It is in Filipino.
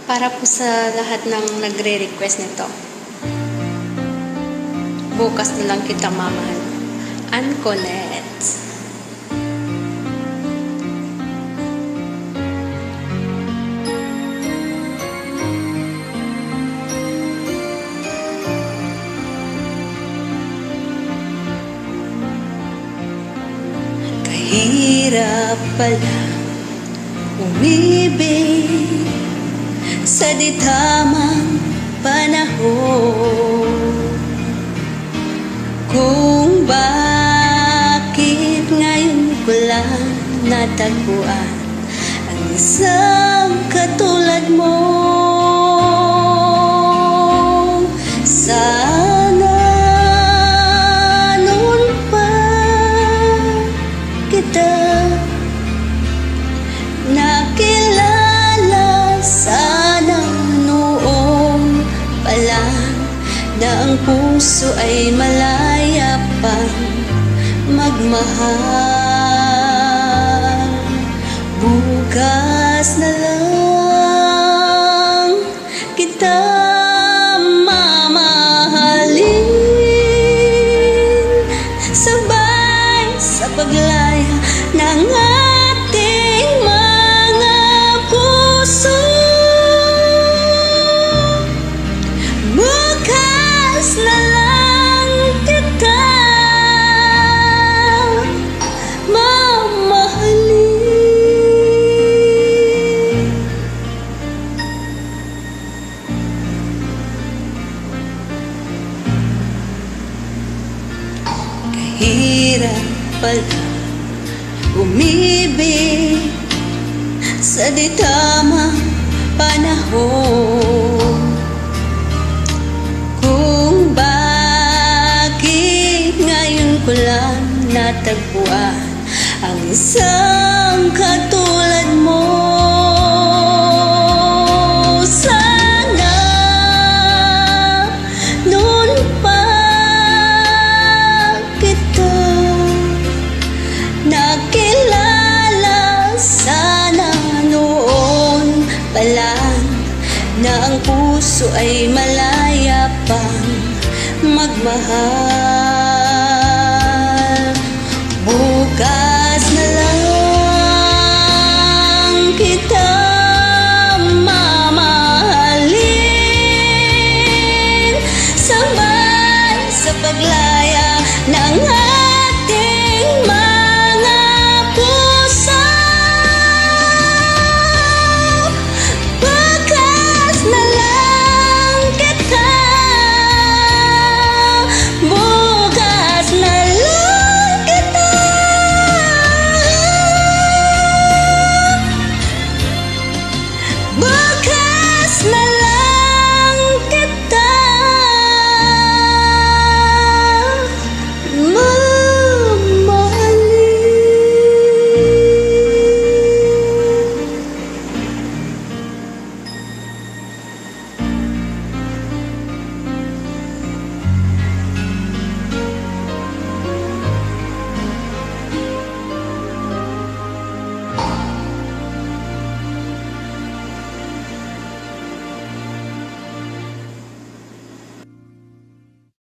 Para po sa lahat ng nagre-request nito, bukas na lang kita mamahal. Unconnect. Kahirap pala umibig sa di tamang panahon, kung bakit ngayon ko lang natagpuan ang isang katulad mo. Sana noon pa kita nakilala, sana noong pala na ang puso ay malaya pang magmahal. Bukas na lang kita mamahalin, sabay sa paglaya ng ating mga puso. Bukas na lang kita mamahalin. Kahirap pala umibig sa di tamang panahon, kung bakit ngayon ko lang natagpuan ang isang katulad mo. Sana noon pa kita nakilala, sana noon pala na ang puso ay malaya pang magmahal. Bukas